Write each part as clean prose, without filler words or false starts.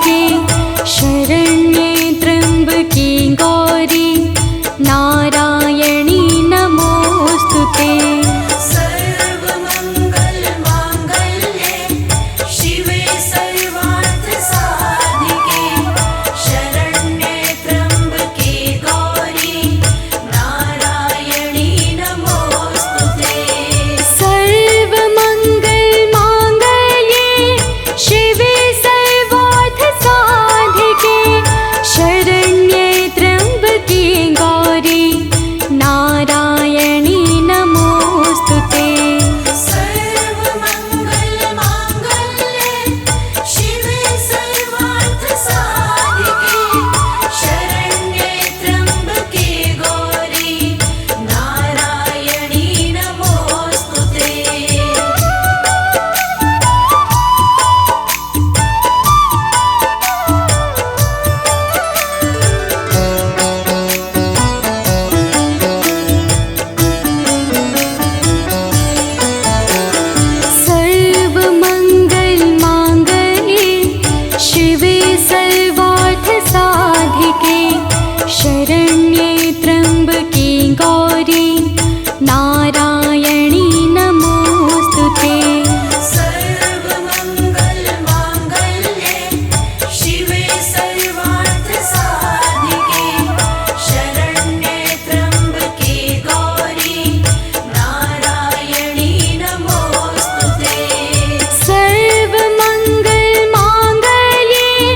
साधिके शरण्ये त्र्यम्बके गौरी नारायणी नमोस्तुते। सर्वमङ्गलमाङ्गल्ये शिवे सर्वार्थसाधिके शरण्ये त्र्यम्बके गौरी नारायणी नमोस्तुते। सर्वमङ्गलमाङ्गल्ये शिवे सर्वार्थसाधिके शरण्ये त्र्यम्बके गौरी नारायणी नमोस्तुते। सर्वमङ्गलमाङ्गल्ये शिवे सर्वार्थसाधिके शरण्ये त्र्यम्बके गौरी नारायणी नमोस्तुते। सर्वमङ्गलमाङ्गल्ये शिवे सर्वार्थसाधिके शरण्ये त्र्यम्बके गौरी नारायणी नमोस्तुते। सर्वमङ्गलमाङ्गल्ये शिवे सर्वार्थसाधिके शरण्ये त्र्यम्बके गौरी नारायणी नमोस्तुते। सर्वमङ्गलमाङ्गल्ये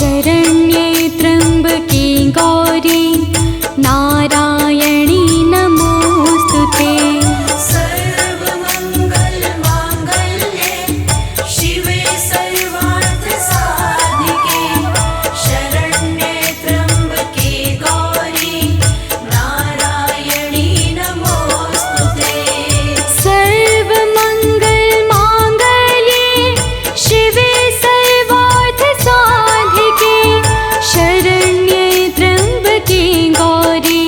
शरण्ये त्र्यम्बके गौरी नारायणी नमोस्तुते। सर्वमङ्गलमाङ्गल्ये शिवे सर्वार्थसाधिके शरण्ये त्र्यम्बके गौरी नारायणी नमोस्तुते। सर्वमङ्गलमाङ्गल्ये शिवे सर्वार्थसाधिके शरण्ये त्र्यम्बके गौरी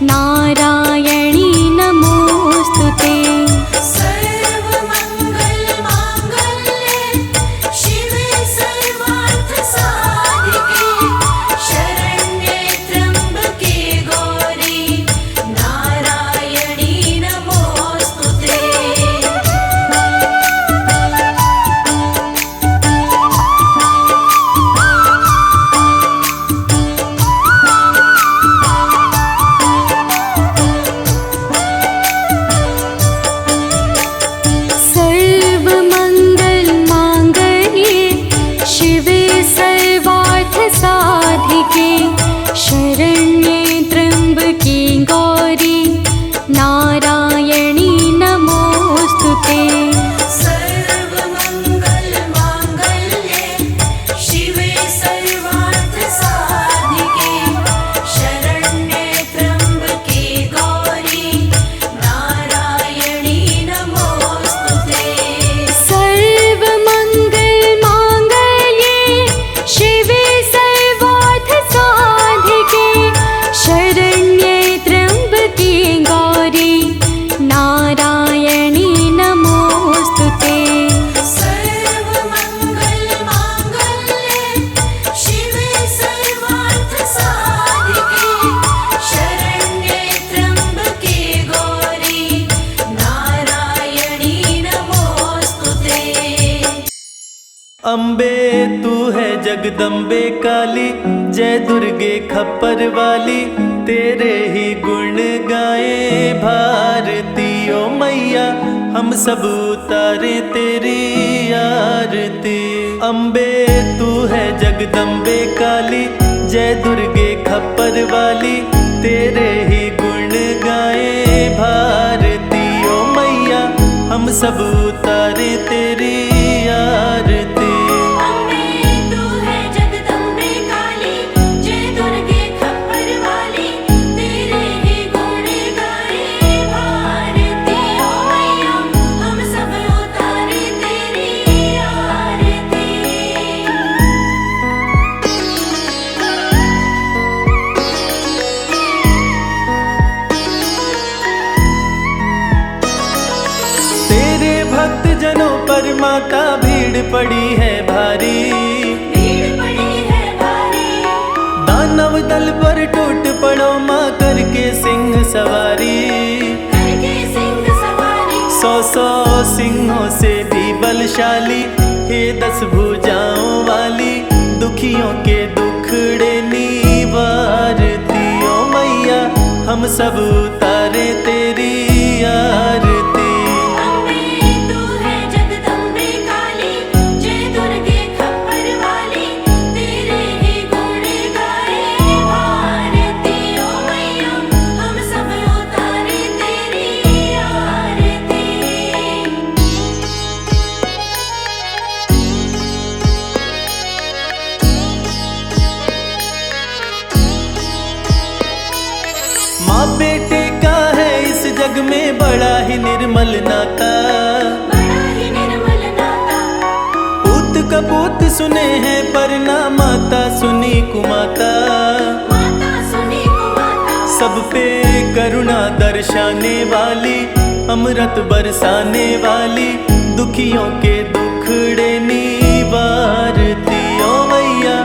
नारायणी नमोस्तुते। सर्वमङ्गलमाङ्गल्ये शिवे सर्वार्थसाधिके शरण्ये त्र्यम्बके गौरी नारायणी नमोस्तुते। सर्वमङ्गलमाङ्गल्ये शिवे सर्वार्थसाधिके शरण्ये त्र्यम्बके गौरी नारायणी नमोस्तुते। सर्वमङ्गलमाङ्गल्ये शिवे सर्वार्थसाधिके शरण्ये त्र्यम्बके गौरी नारायणी नमोस्तुते। सर्वमङ्गलमाङ्गल्ये शिवे सर्वार्थसाधिके शरण्ये त्र्यम्बके गौरी नारायणी नमोस्तुते। सर्वमङ्गलमाङ्गल्ये शिवे सर्वार्थसाधिके शरण्ये त्र्यम्बके गौरी नारायणी नमोस्तुते। अम्बे तू है जगदम्बे काली, जय दुर्गे खप्पर वाली, तेरे ही गुण गाए भारती ओ मैया, हम सब उतारे तेरी आरती। अम्बे तू है जगदम्बे काली, जय दुर्गे खप्पर वाली, तेरे ही गुण गाए भारती ओ मैया, हम सब उतारे तेरी आरती। अम्बे तू है जगदम्बे काली, जय दुर्गे खप्पर वाली, तेरे ही गुण गाए भारती ओ मैया, हम सब उतारे तेरी आरती। तेरे भक्त जनों पर माता भीड़ पड़ी है भारी, भीड़ पड़ी है भारी, दानव दल पर टूट पड़ो माँ करके सिंह सवारी। करके सिंह सवारी, 100 सिंहों से भी बलशाली, हे 10 भुजाओं वाली, दुखियों के दुखड़े निवारती ओ मैया, हम सब उतारे तेरी आरती। अम्बे तू है जगदम्बे काली, जय दुर्गे खप्पर वाली, तेरे ही गुण गाए भारती ओ मैया, हम सब उतारे तेरी आरती। माँ बेटे का है इस जग में बड़ा ही निर्मल नाता, बड़ा ही निर्मल नाता, पूत कपूत सुने हैं पर ना माता सुनी कुमाता। माता सुनी कुमाता, सब पे करुणा दर्शाने वाली, अमृत बरसाने वाली, दुखियों के दुखड़े निवारती ओ मैया,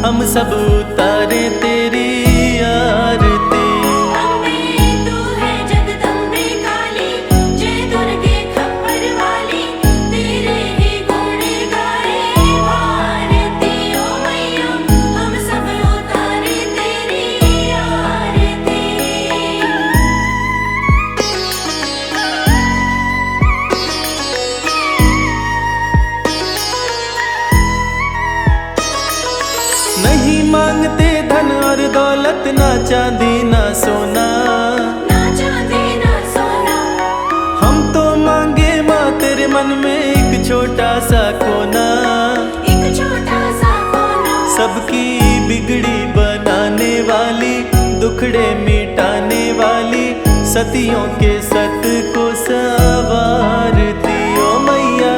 हम सब उतारे तेरी आरती। अम्बे तू है जगदम्बे काली, जय दुर्गे खप्पर वाली, तेरे ही गुण गाए भारती ओ मैया, हम सब उतारे तेरी आरती। दौलत ना चांदी ना सोना, ना चांदी ना सोना। हम तो मांगे माँ तेरे मन में एक छोटा सा कोना, एक छोटा सा कोना। सबकी बिगड़ी बनाने वाली, दुखड़े मिटाने वाली, सतियों के सत को सवारती ओ मैया,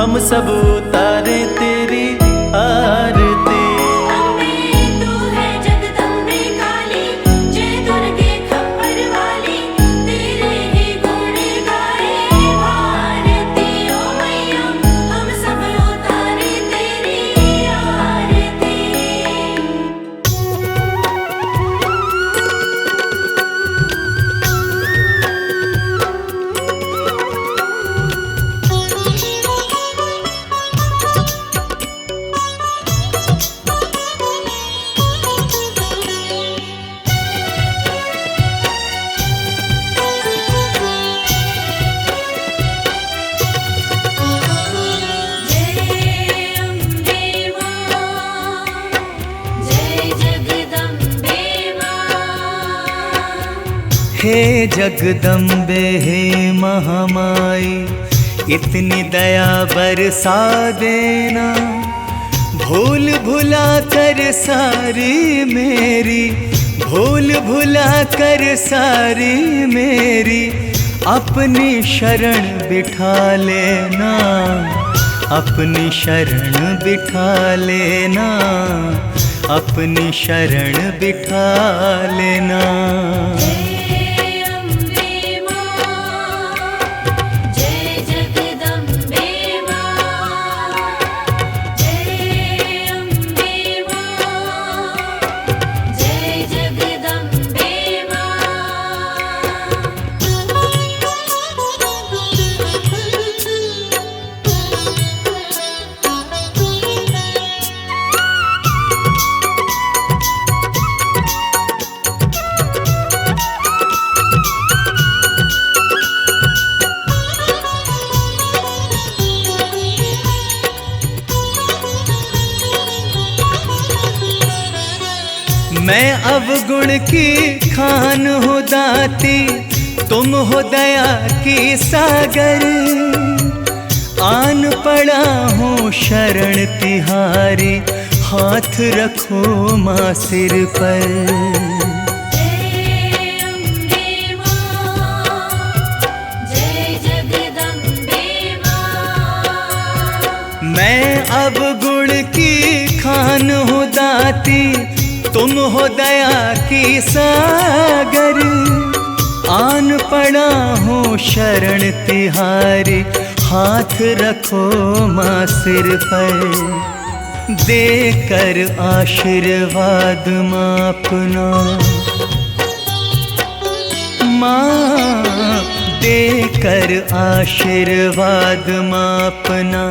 हम सब उतारे तेरी आरती। अम्बे तू है जगदम्बे काली, जय दुर्गे खप्पर वाली, तेरे ही गुण गाए भारती ओ मैया, हम सब उतारे तेरी आरती। हे जगदम्बे हे महामाई, इतनी दया बरसा देना, भूल भुला कर सारी मेरी, भूल भुला कर सारी मेरी, अपनी शरण बिठा लेना, अपनी शरण बिठा लेना, अपनी शरण बिठा लेना। मैं अवगुण की खान हो दाती, तुम हो दया की सागर, आन पड़ा हूँ शरण तिहारी, हाथ रखो माँ सिर पर। मैं अवगुण की खान हो दाती, तुम हो दया की सागर, आन पड़ा हूँ शरण तिहारी, हाथ रखो माँ सिर पर। देकर आशीर्वाद माँ अपना, माँ देकर आशीर्वाद माँ अपना,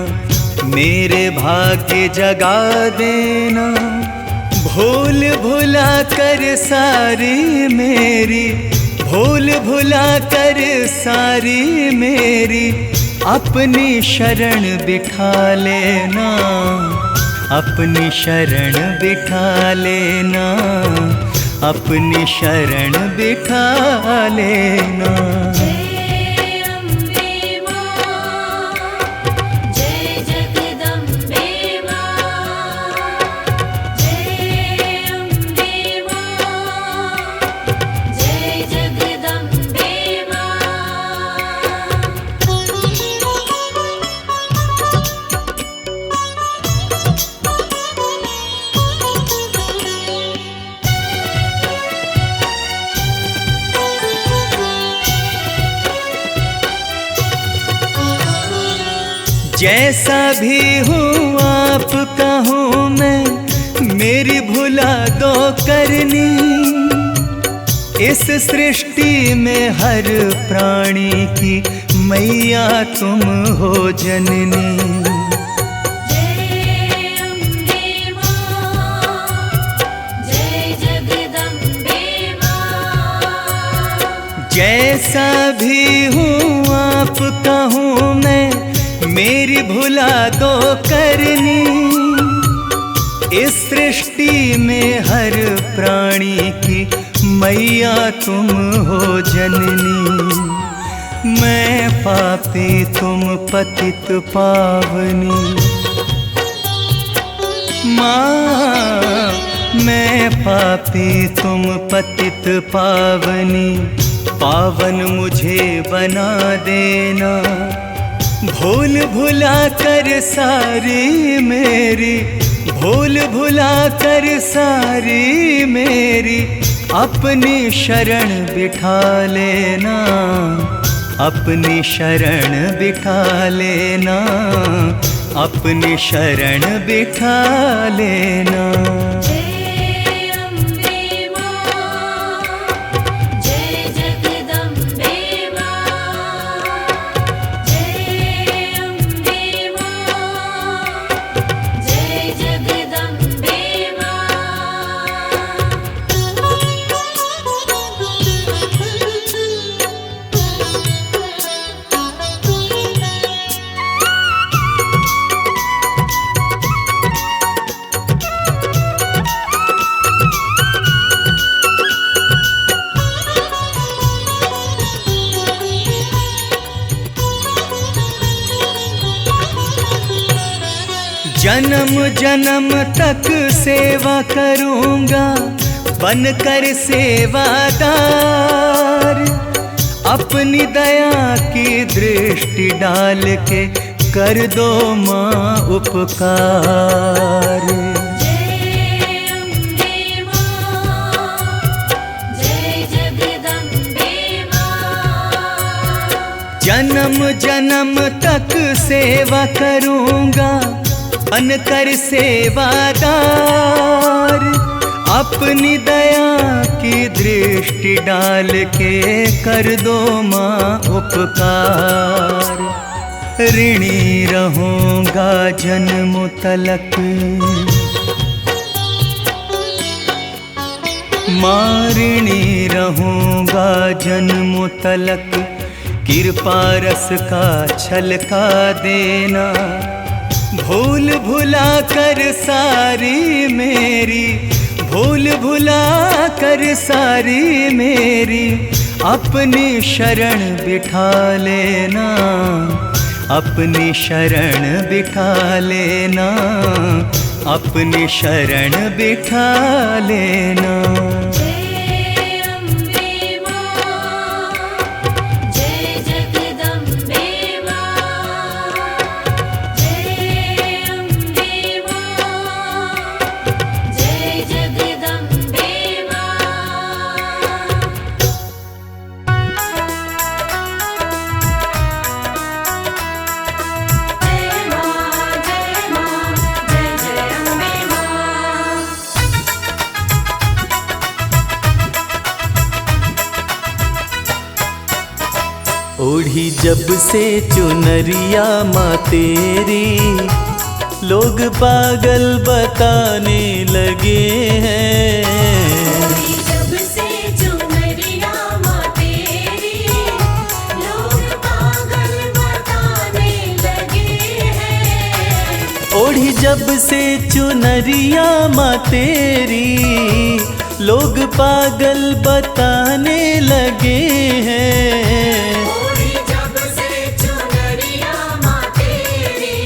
मेरे भाग्य जगा देना, भूल भुला कर सारी मेरी, भूल भुला कर सारी मेरी, अपनी शरण बिठा लेना, अपनी शरण बिठा लेना, अपनी शरण बिठा लेना। जैसा भी हूँ आपका हूँ मैं, मेरी भुला दो करनी, इस सृष्टि में हर प्राणी की मैया तुम हो जननी। जैसा भी हूँ आपका हूँ मैं, मेरी भुला दो करनी, इस सृष्टि में हर प्राणी की मैया तुम हो जननी, मैं पापी तुम पतित पावनी। माँ मैं पापी तुम पतित पावनी, पावन मुझे बना देना। भूल भुला कर सारी मेरी, भूल भुला कर सारी मेरी, अपनी शरण बिठा लेना, अपनी शरण बिठा लेना, अपनी शरण बिठा लेना। जय अम्बे मां, जय जगदम्बे मां, जय अम्बे मां, जय जगदम्बे मां। जन्म जन्म तक सेवा करूँगा बनकर सेवादार, अपनी दया की दृष्टि डाल के कर दो माँ उपकार। जय अम्बे मां, जय जगदम्बे मां। जन्म जन्म तक सेवा करूँगा बनकर सेवादार, अपनी दया की दृष्टि डाल के कर दो माँ उपकार। ऋणी रहूँगा जन्म तलक, माँ ऋणी रहूँगा जन्म तलक, कृपा रस का छलका देना। भूल भुला कर सारी मेरी, भूल भुला कर सारी मेरी, अपनी शरण बिठा लेना, अपनी शरण बिठा लेना, अपनी शरण बिठा लेना। जय अम्बे मां, जय जगदम्बे मां, जय अम्बे मां, जय जगदम्बे मां। जय मां, जय मां, जय जय अम्बे मां। ओढ़ी जब से चुनरिया माँ तेरी, लोग पागल बताने लगे हैं। जब से चुनरिया माँ तेरी, लोग पागल बताने लगे हैं। ओढ़ी जब से चुनरिया माँ तेरी, लोग पागल बताने लगे हैं। ओढ़ी जब से चुनरिया माँ तेरी,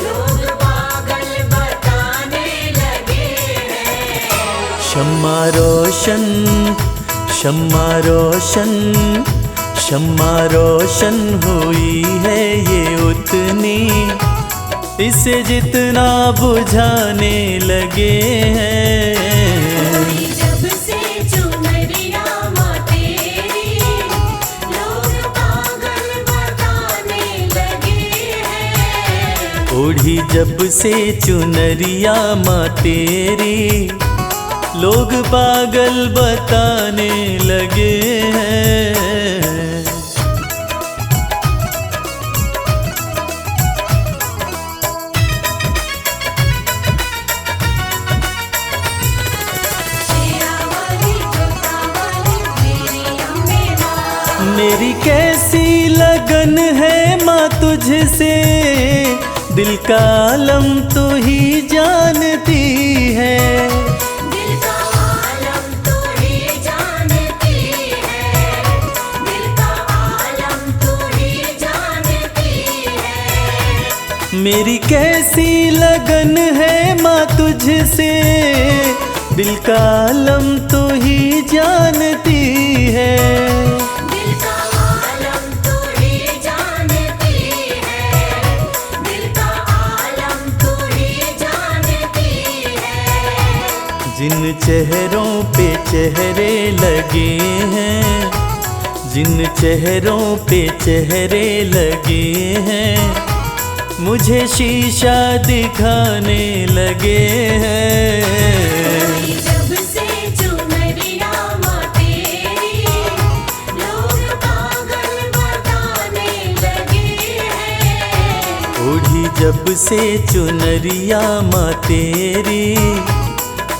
लोग पागल बताने लगे हैं। शम्मा रोशन, शम्मा रोशन, शम्मा रोशन हुई है ये उतनी, इसे जितना बुझाने लगे हैं। जब से चुनरिया माँ तेरी, लोग पागल बताने लगे हैं। ओढ़ी जब से चुनरिया माँ तेरी, लोग पागल बताने लगे हैं। मेरी कैसी लगन है माँ तुझसे, दिल का आलम तू ही जानती है। दिल का आलम तू ही जानती मेरी कैसी लगन है माँ तुझसे, दिल का आलम तू ही जानती है। दिल का आलम तू ही जानती है, दिल का आलम तू ही जानती है। जिन चेहरों पे चेहरे लगे हैं, जिन चेहरों पे चेहरे लगे हैं, मुझे शीशा दिखाने लगे हैं। जब से चुनरिया माँ तेरी, लोग पागल बताने लगे हैं। ओढ़ी जब से चुनरिया माँ तेरी,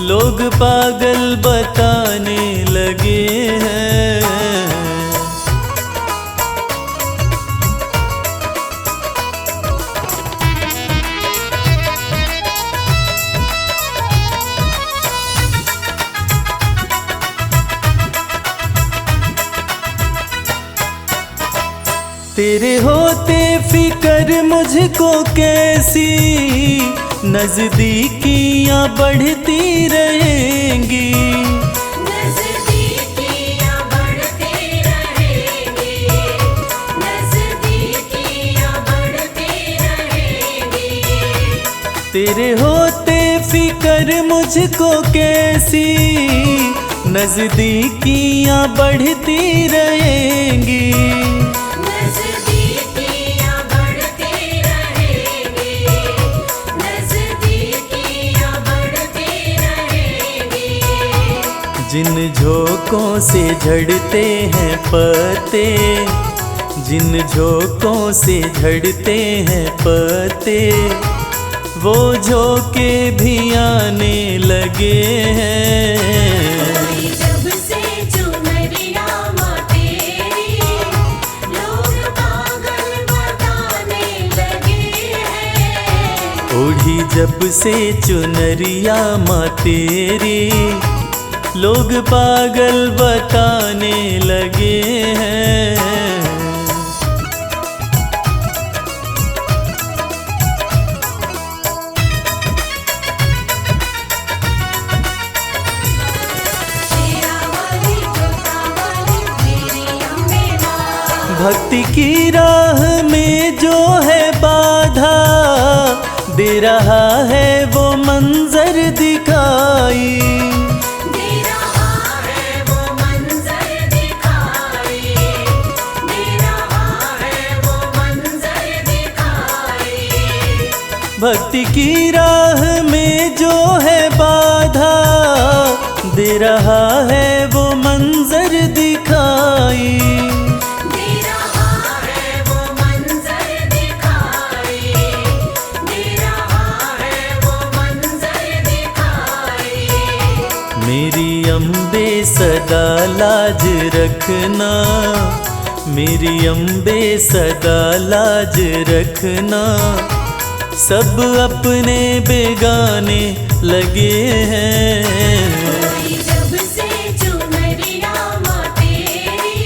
लोग पागल बताने लगे हैं। तेरे होते फिक्र मुझको कैसी, नजदीकियां बढ़ती रहेंगी। नजदीकियां बढ़ती रहेंगी, नजदीकियां बढ़ती रहेंगी। तेरे होते फिक्र मुझको कैसी, नजदीकियां बढ़ती रहेंगी। जिन झोंकों से झड़ते हैं पत्ते, जिन झोंकों से झड़ते हैं पत्ते, वो झोंके भी आने लगे हैं। जब से चुनरिया माँ तेरी, लोग पागल बताने लगे हैं। ओढ़ी जब से चुनरिया माँ तेरी, लोग पागल बताने लगे हैं। भक्ति की राह में जो है बाधा, दे रहा है वो मंजर दिखाई। भक्ति की राह में जो है बाधा, दे रहा है वो मंजर दिखाई। दे रहा है वो मंजर दिखाई, दे रहा है वो मंजर दिखाई। मेरी अम्बे सदा लाज रखना, मेरी अम्बे सदा लाज रखना, सब अपने बेगाने लगे हैं। जब से चुनरिया माँ तेरी,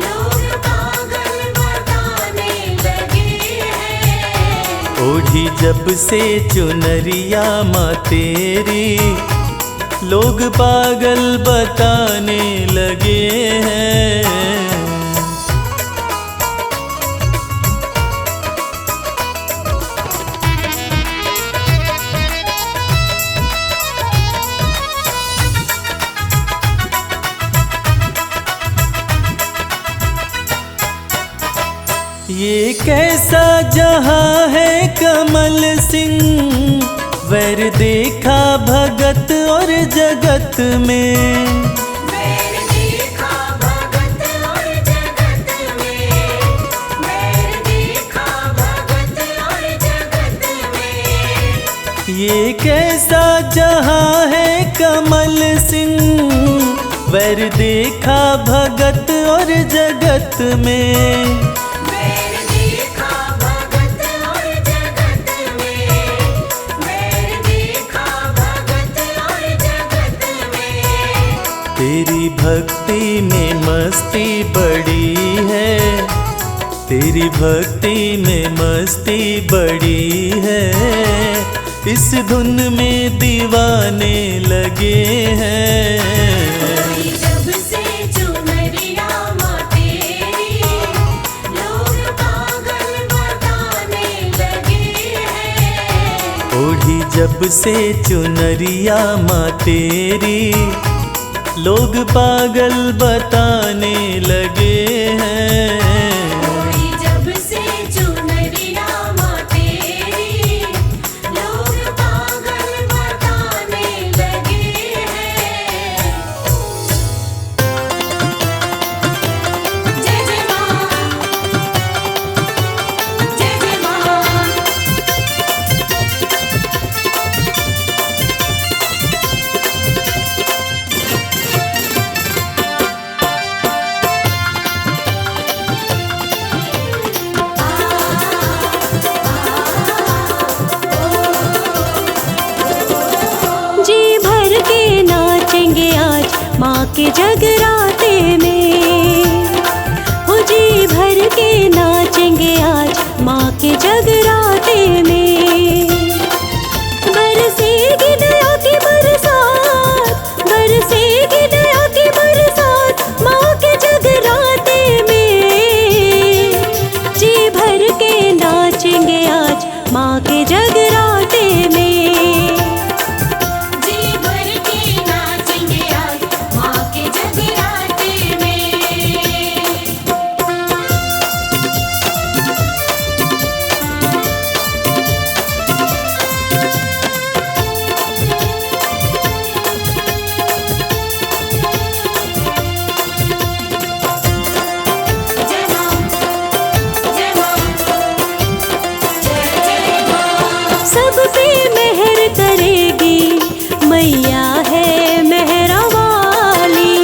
लोग पागल बताने लगे हैं। ओढ़ी जब से चुनरिया माँ तेरी, लोग पागल बताने लगे हैं। ये कैसा जहां है कमल सिंह, वैर देखा भगत और जगत में। वैर देखा भगत और जगत में, वैर देखा भगत और जगत में। ये कैसा जहां है कमल सिंह, वैर देखा भगत और जगत में। तेरी भक्ति में मस्ती बड़ी है, तेरी भक्ति में मस्ती बड़ी है, इस धुन में दीवाने लगे हैं। जब से चुनरिया माँ तेरी, लोग पागल बताने लगे हैं। ओढ़ी जब से चुनरिया माँ तेरी, लोग पागल बताने लगे हैं। ओढ़ी जब से चुनरिया माँ तेरी, लोग पागल बताने लगे हैं। जय जय माँ, जय जय माँ। जी भर के नाचेंगे आज माँ के जगराते में। हो जी भर के नाचेंगे आज माँ के जगराते में। बरसेगी दया की बरसात, बरसेगी दया की बरसात माँ के जगराते में। जी भर के नाचेंगे आज माँ के जगराते में। जी भर के नाचेंगे आज माँ के जगराते में। जय माँ, जय माँ, जय जय माँ। सब पे मेहर करेगी मैया है मेहरा वाली।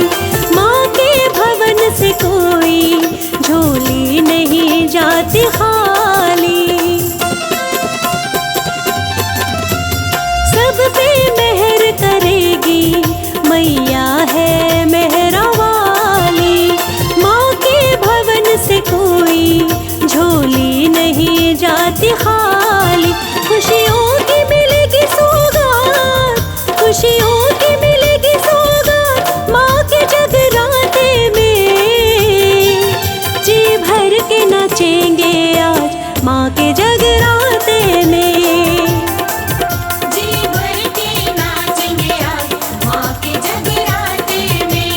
माँ के भवन से कोई झोली नहीं जाती खाली। सब पे मेहर करेगी मैया है मेहरा वाली। माँ के भवन से कोई झोली नहीं जाती खाली। खुशियों की मिलेगी सौगात, खुशियों की मिलेगी सौगात माँ के जगराते में। जी भर के नाचेंगे आज माँ के जगराते में। जी भर के नाचेंगे आज माँ के जगराते में।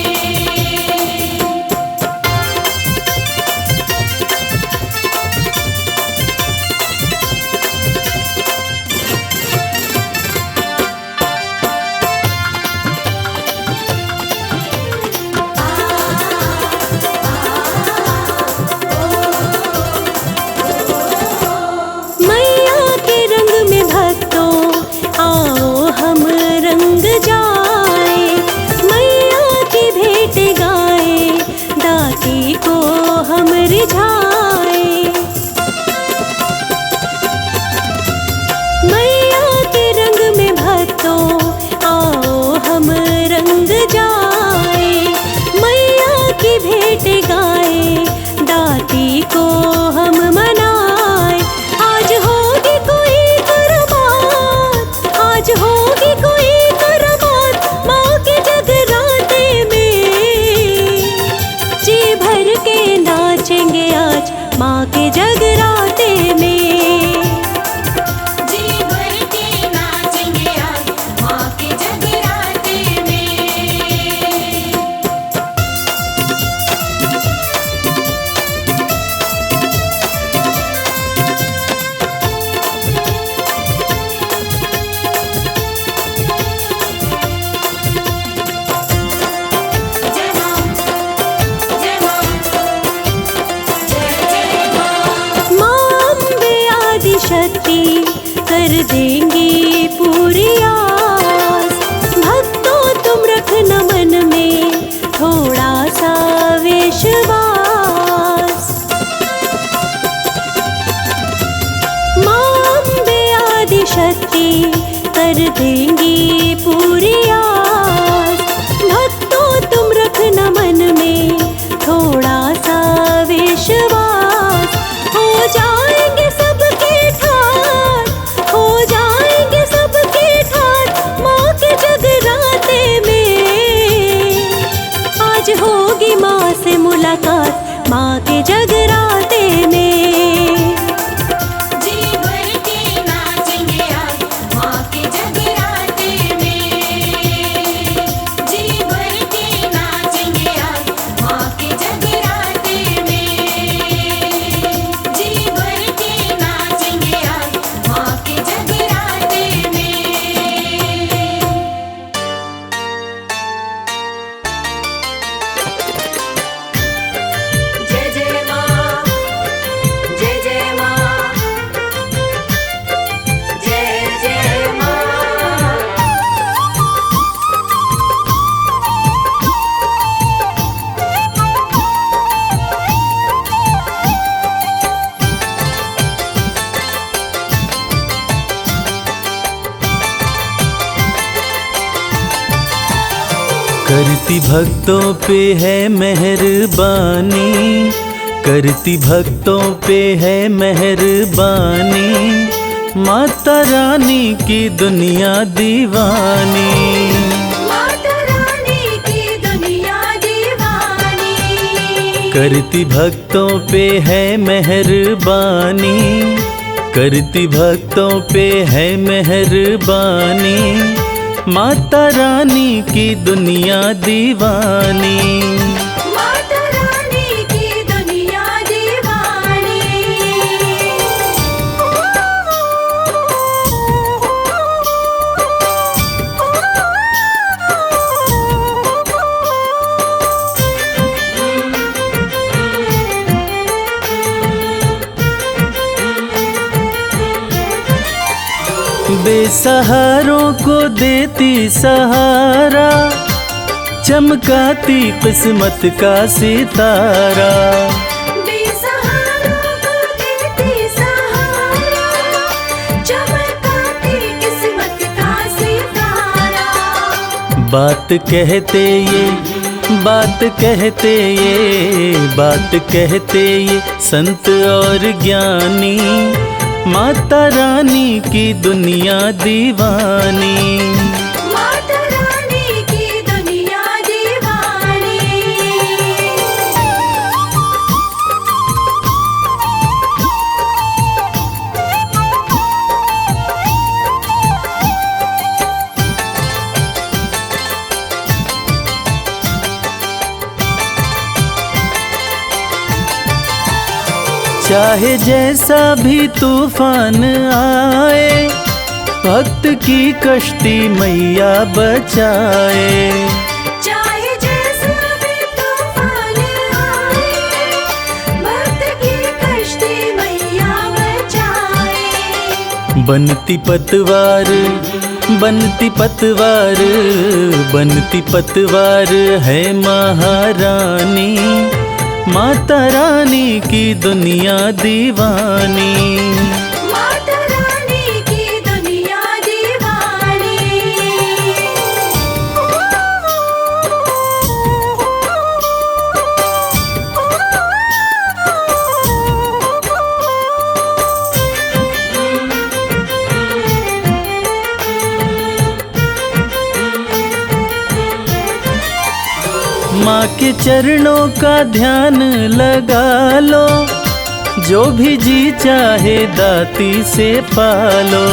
मैया के रंग में भक्तों आओ हम रंग जाए। मैया की भेंट गाए, दाती को हम रिझाए। मैया के रंग में भक्तों आओ हम रंग जाए। मैया की भेंट गाए, दाती को हम मनाए। आज होगी कोई करामात, आज होगी कोई करामात माँ के जगराते में। जी भर के नाचेंगे आज माँ के जगराते में। जी भर के नाचेंगे आज माँ के जगराते में। जय माँ, जय माँ, जय जय माँ। माँ अम्बे आदि शक्ति कर देंगी पूरी आस। भक्तों तुम रखना मन में थोड़ा सा विश्वास। माँ अम्बे आदि शक्ति कर देंगी पूरी आस। भक्तों तुम रखना मन में थोड़ा सा विश्वास। के जगराते में। जी भर के नाचेंगे आज माँ के जगराते में। जी भर के नाचेंगे आज माँ के जगराते में। जी भर के नाचेंगे आज माँ के जगराते में। जय जय माँ, जय जय माँ, जय जय माँ। करती भक्तों पे है मेहरबानी, करती भक्तों पे है मेहरबानी, माता रानी की दुनिया दीवानी। माता रानी की दुनिया दीवानी। करती भक्तों पे है मेहरबानी, करती भक्तों पे है मेहरबानी, माता रानी की दुनिया दीवानी। माता रानी की दुनिया दीवानी। बेसहारों को देती सहारा, चमकाती किस्मत का सितारा। बेसहारों को देती सहारा, चमकाती किस्मत का सितारा। बात कहते ये, बात कहते ये, बात कहते ये संत और ज्ञानी, माता रानी की दुनिया दीवानी। माता रानी की दुनिया दीवानी। चाहे जैसा भी तूफान आए, भक्त की कश्ती मैया बचाए। चाहे जैसा भी तूफान आए, भक्त की कश्ती मैया बचाए। बनती पतवार, बनती पतवार, बनती पतवार है महारानी, माता रानी की दुनिया दीवानी। माता रानी की दुनिया दीवानी। माँ के चरणों का ध्यान लगा लो, जो भी जी चाहे दाती से पालो।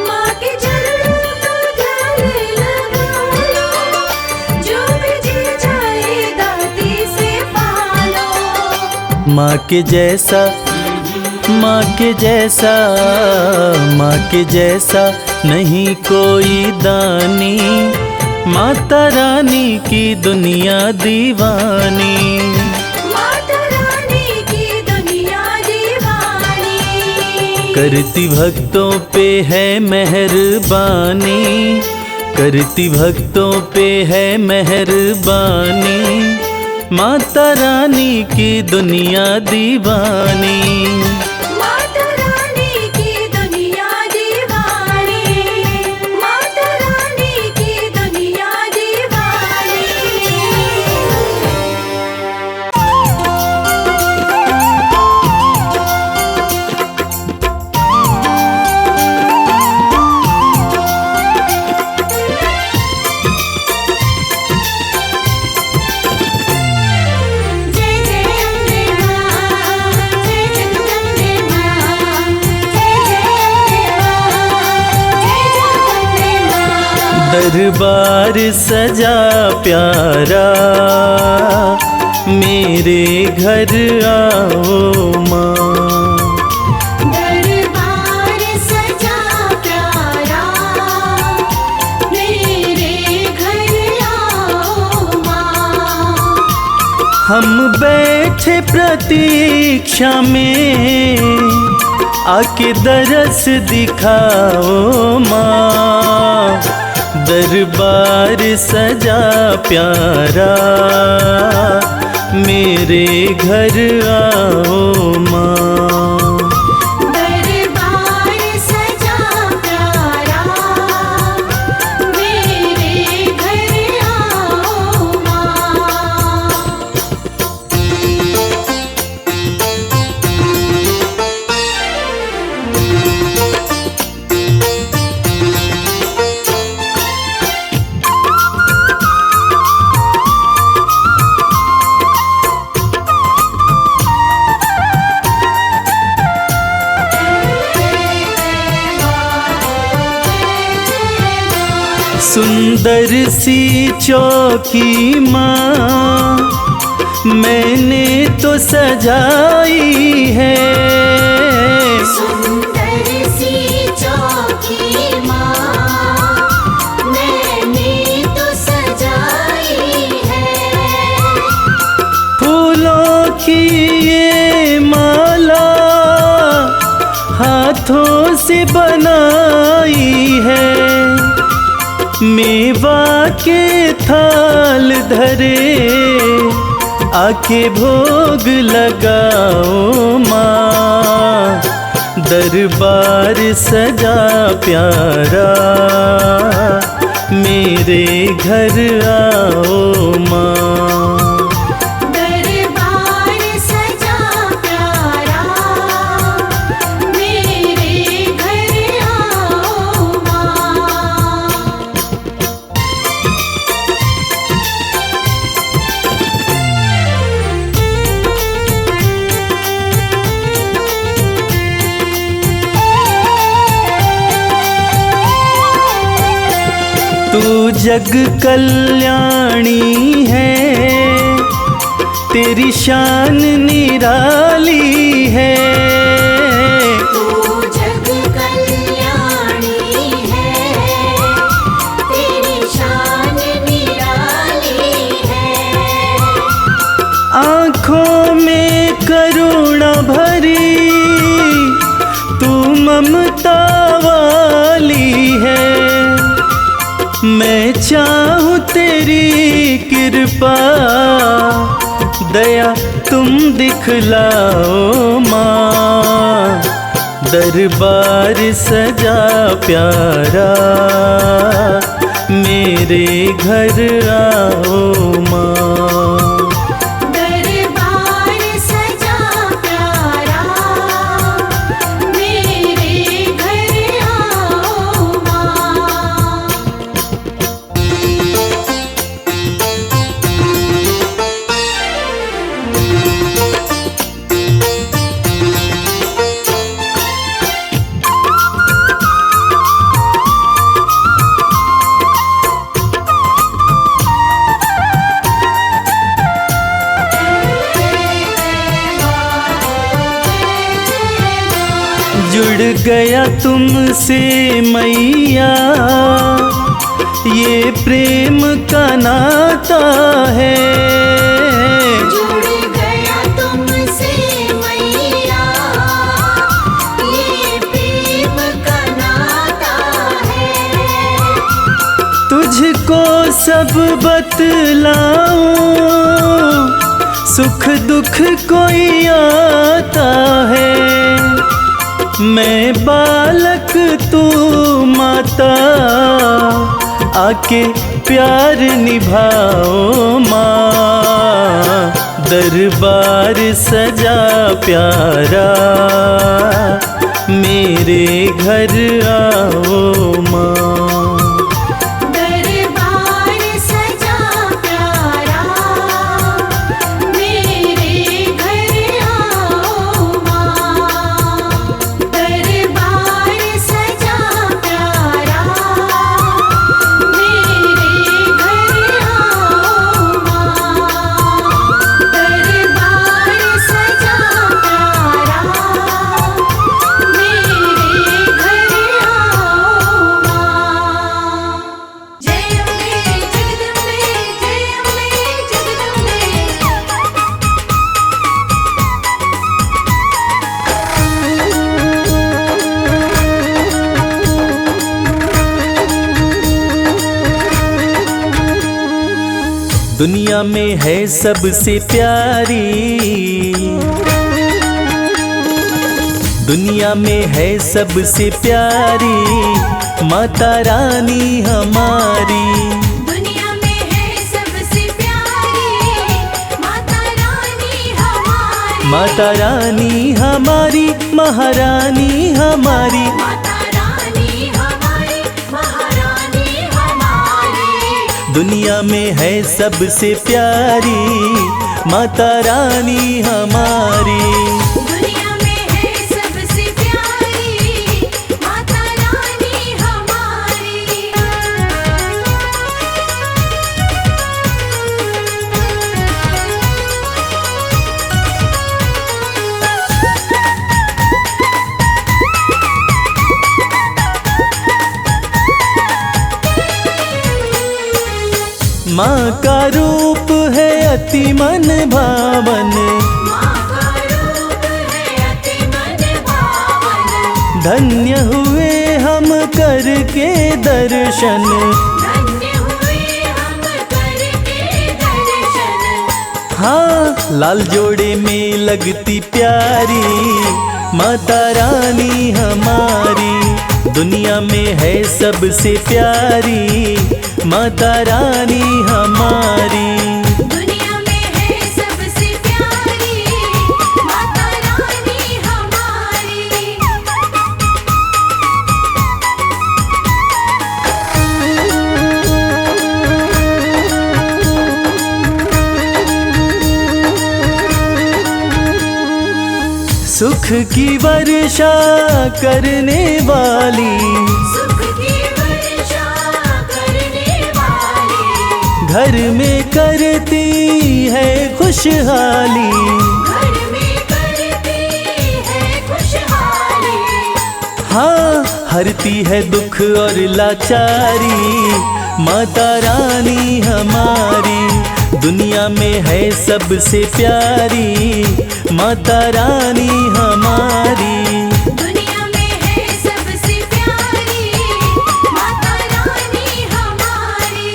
माँ के चरणों का ध्यान लगा लो, जो भी जी चाहे दाती से पालो। माँ के जैसा, माँ के जैसा, माँ के जैसा नहीं कोई दानी, माता रानी की दुनिया दीवानी। माता रानी की दुनिया दीवानी। करती भक्तों पे है मेहरबानी, करती भक्तों पे है मेहरबानी, माता रानी की दुनिया दीवानी। माता रानी की दुनिया दीवानी। माता रानी की दुनिया दीवानी। जय जय अम्बे दरबार सजा प्यारा मेरे घर आओ माँ। दरबार सजा प्यारा मेरे घर आओ माँ। हम बैठे प्रतीक्षा में आके दरस दिखाओ माँ। दरबार सजा प्यारा मेरे घर आओ माँ। दरबार सजा प्यारा मेरे घर आओ माँ। सुंदर सी चौकी माँ मैंने तो सजाई है। सुंदर सी चौकी माँ मैंने तो सजाई है। फूलों की ये माला हाथों से बनाई है। मेवा के थाल धरे आके भोग लगाओ माँ। दरबार सजा प्यारा मेरे घर आओ माँ। दरबार सजा प्यारा मेरे घर आओ माँ। तू जग कल्याणी है तेरी शान निराली है। तू जग कल्याणी है तेरी शान निराली है। आँखों में करुणा भरी तू ममता वाली है। मैं चाहूँ तेरी कृपा दया तुम दिखलाओ माँ। दरबार सजा प्यारा मेरे घर आओ माँ। दरबार सजा प्यारा मेरे घर आओ माँ। जुड़ गया तुमसे मैया ये प्रेम का नाता है। जुड़ गया तुमसे मैया ये प्रेम का नाता है। तुझको सब बतलाऊं सुख दुख कोई आता है। मैं बालक तू माता आके प्यार निभाओ माँ। दरबार सजा प्यारा मेरे घर आओ माँ। दरबार सजा प्यारा मेरे घर आओ माँ। दरबार सजा प्यारा दुनिया में है सबसे प्यारी, दुनिया में है सबसे प्यारी माता रानी हमारी। दुनिया में है सबसे प्यारी माता रानी हमारी। माता रानी हमारी महारानी हमारी। माता रानी हमारी महारानी हमारी। दुनिया में है सबसे प्यारी माता रानी हमारी। दुनिया में है सबसे प्यारी माता रानी हमारी। माँ का रूप है अति मन भावन, माँ का रूप है अति मन भावन। धन्य हुए हम करके दर्शन। धन्य हुए हम करके दर्शन। हाँ लाल जोड़े में लगती प्यारी माता रानी हमारी। दुनिया में है सबसे प्यारी माता रानी हमारी। दुनिया में है सबसे प्यारी माता रानी हमारी। सुख की वर्षा करने वाली, सुख की वर्षा करने वाली। घर में करती है खुशहाली। घर में करती है खुशहाली। हाँ हरती है दुख और लाचारी माता रानी हमारी। दुनिया में है सबसे प्यारी माता रानी हमारी। दुनिया में है सबसे प्यारी माता रानी हमारी।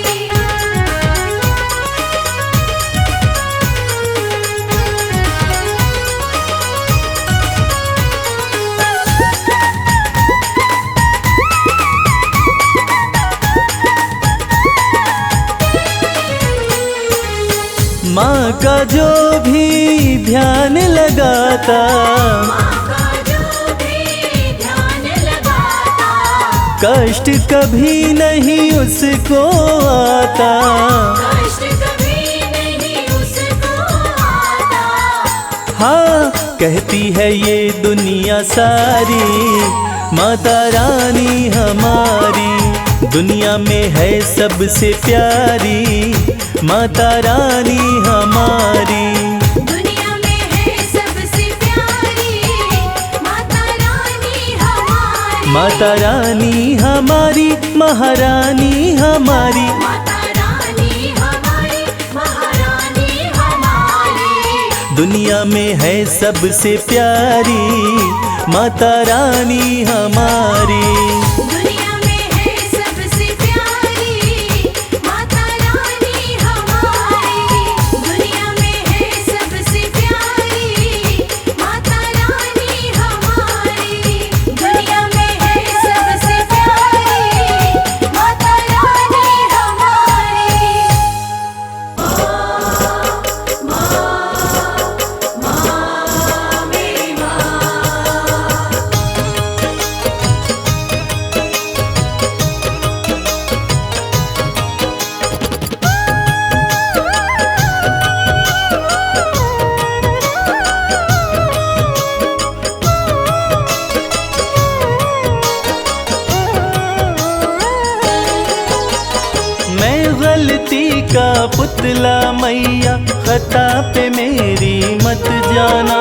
माँ का जो भी ध्यान लगाता, माँ का जो भी ध्यान लगाता। कष्ट कभी नहीं उसको आता। कष्ट कभी नहीं उसको आता। हाँ कहती है ये दुनिया सारी माता रानी हमारी। दुनिया में है सबसे प्यारी माता रानी हमारी। दुनिया में है सबसे प्यारी माता रानी हमारी। माता रानी हमारी महारानी हमारी। माता रानी हमारी महारानी हमारी। दुनिया में है सबसे प्यारी माता रानी हमारी। दुनिया में है सबसे प्यारी माता रानी हमारी। दुनिया में है सबसे प्यारी माता रानी हमारी। दुनिया में है सबसे प्यारी माता रानी हमारी। माँ मेरी माँ। मैं गलती का पुतला मैया, खता पे मेरी मत जाना।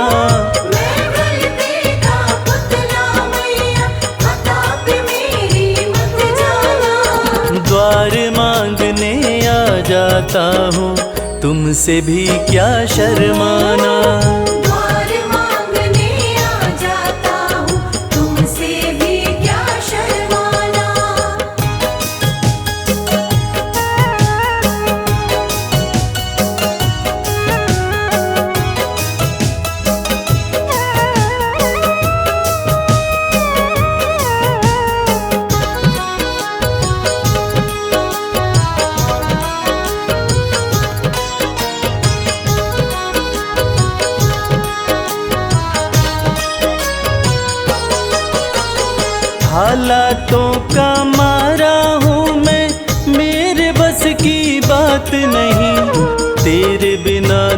मैं गलती का पुतला मैया, खता पे मेरी मत जाना। द्वार मांगने आ जाता हूँ, तुमसे भी क्या शर्माना। द्वार मांगने आ जाता हूँ, तुमसे भी क्या शर्माना।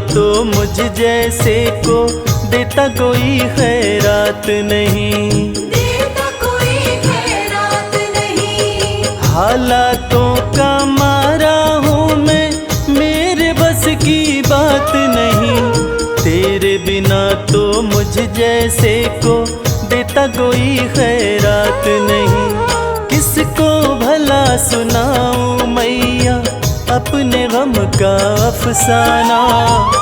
तो मुझ जैसे को देता कोई खैरात नहीं, देता कोई खैरात नहीं। हालातों का मारा हूँ मैं, मेरे बस की बात नहीं। तेरे बिना तो मुझ जैसे को देता कोई खैरात नहीं। किसको भला सुनाऊं मैया अपने गम का अफसाना,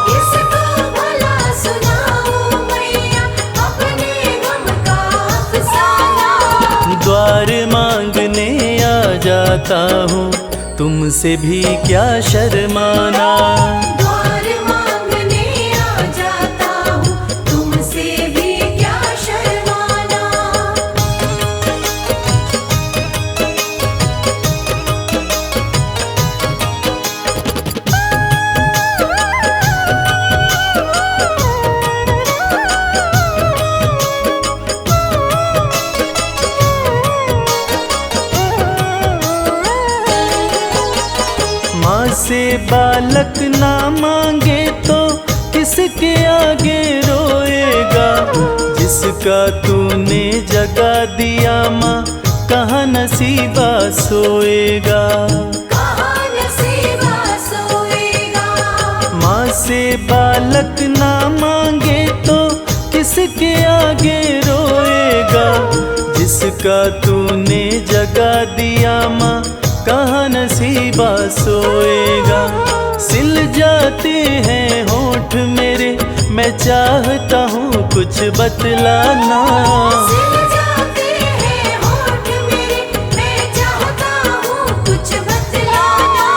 किसको भला सुनाऊं मैया अपने गम का अफसाना। द्वार मांगने आ जाता हूँ, तुमसे भी क्या शर्माना। द्वार मांगने आ जाता हूँ, तुमसे भी क्या शर्माना। माँ से बालक ना मांगे तो किसके आगे रोएगा। जिसका तूने जगा दिया माँ कहाँ नसीबा सोएगा। कहाँ नसीबा सोएगा। माँ से बालक ना मांगे तो किसके आगे रोएगा। जिसका तूने जगा दिया माँ कहाँ नसीबा सोएगा। सिल जाते हैं होठ मेरे, मैं चाहता हूँ कुछ बतलाना। सिल जाते हैं होठ मेरे, मैं चाहता हूँ कुछ बतलाना।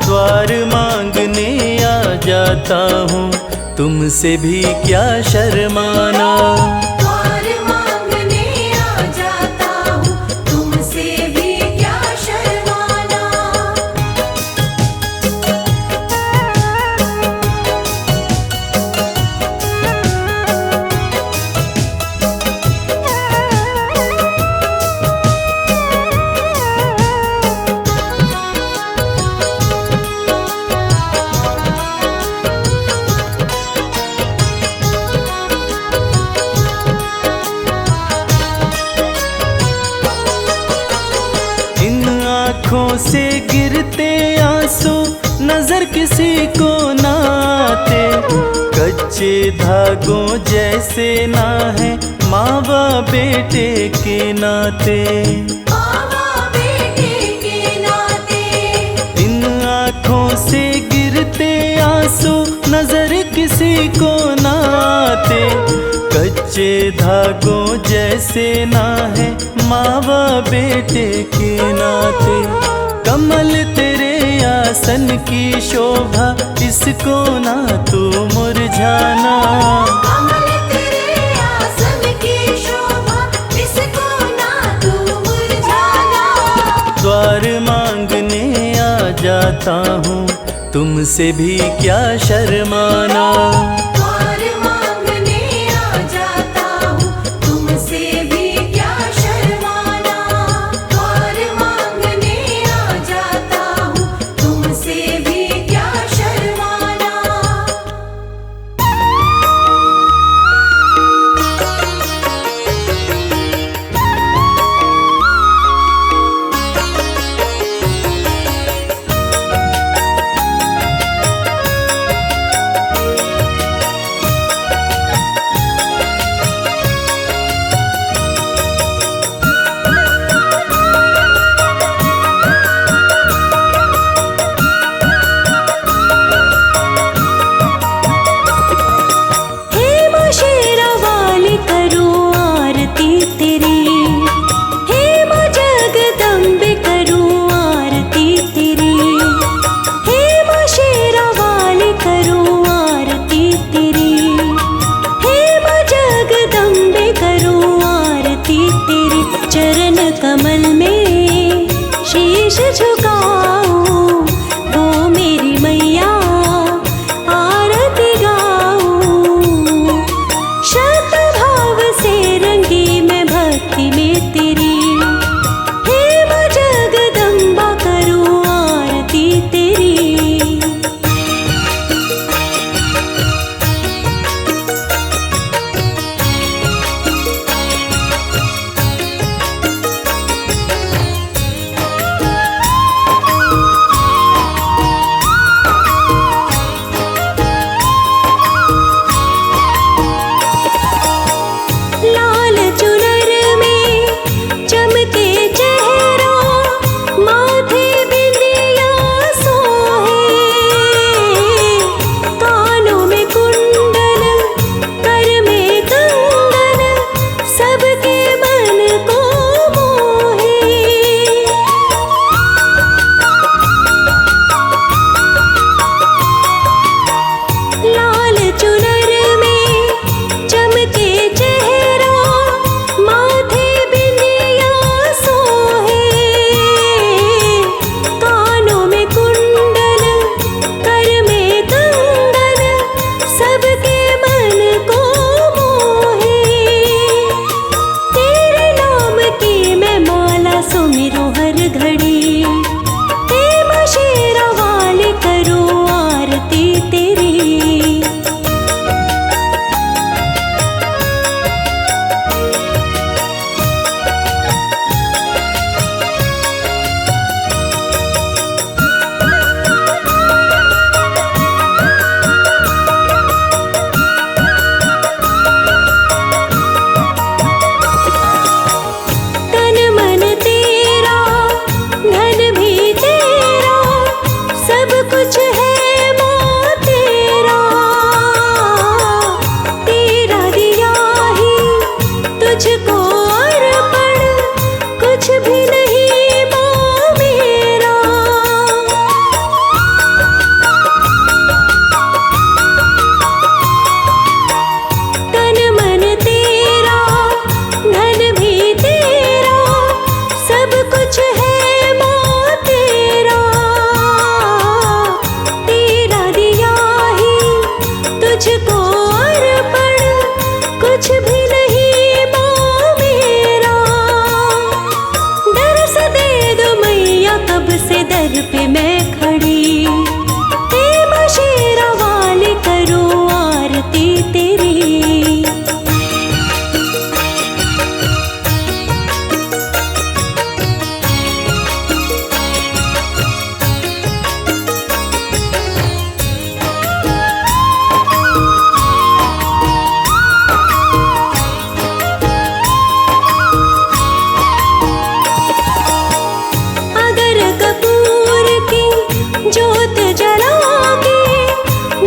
द्वार मांगने आ जाता हूँ, तुमसे भी क्या शर्माना। द्वार मांगने आ जाता हूँ, तुमसे भी क्या शर्माना। इन आँखों से गिरते आंसू नजर किसी को ना आते। कच्चे धागों जैसे ना है माँ बाप बेटे के नाते। मावा बेटे के नाते। इन आँखों से गिरते आंसू नजर किसी को ना आते। कच्चे धागों जैसे ना है माँ बाप बेटे के नाते। कमल तेरे आसन की शोभा, इसको ना तू मुरझाना। कमल तेरे आसन की शोभा, इसको ना तू मुरझाना। द्वार मांगने आ जाता हूँ, तुमसे भी क्या शर्माना। द्वार मांगने आ जाता हूँ, तुमसे भी क्या शर्माना। द्वार मांगने आ जाता हूँ, तुमसे भी क्या शर्माना। पे मैं खड़ी, हे माँ शेरा वाली करूँ आरती तेरी। अगर कपूर की जोत जला के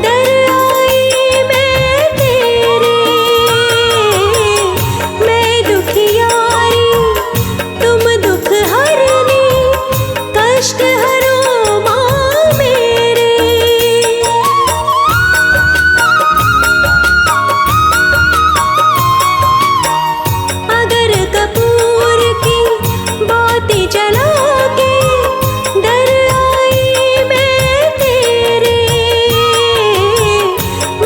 डर आई मैं तेरे, मैं दुखियारी तुम दुख हरनी, कष्ट हरो माँ मेरे। अगर कपूर की बाती जला के डर आई मैं तेरे,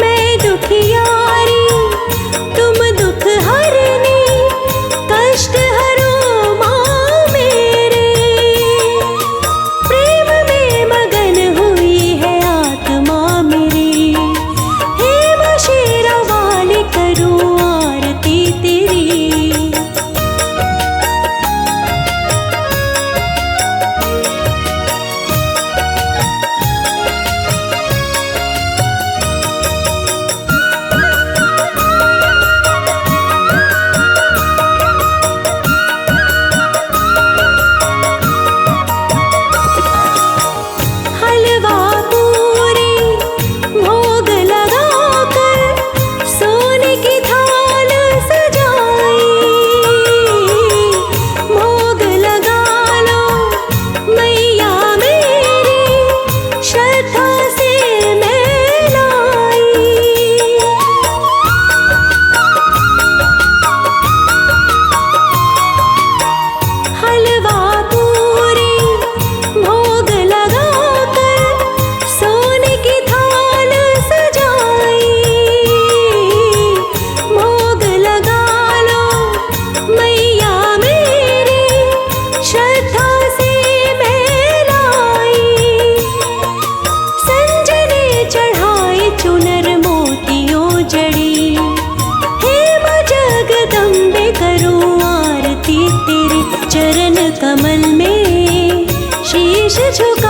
मैं दुखियारी तुम दुख हरनी, कष्ट हरो माँ मेरे। प्रेम में मगन हुई है आत्मा मेरी, हे माँ शेरा वाली करूँ आरती तेरी। हलवा पूरी भोग लगाकर सोने की थाल सजाई, भोग लगा लो मैया मेरी, श्रद्धा से मैं लाई। हलवा पूरी भोग लगाकर सोने की थाल सजाई, भोग लगा लो मैया मेरी, श्रद्धा से मैं लाई। संजने चढ़ाए चुनर मोतियों जड़ी, हे माँ जगदम्बे करूँ आरती तेरी। चरण कमल में शीश झुका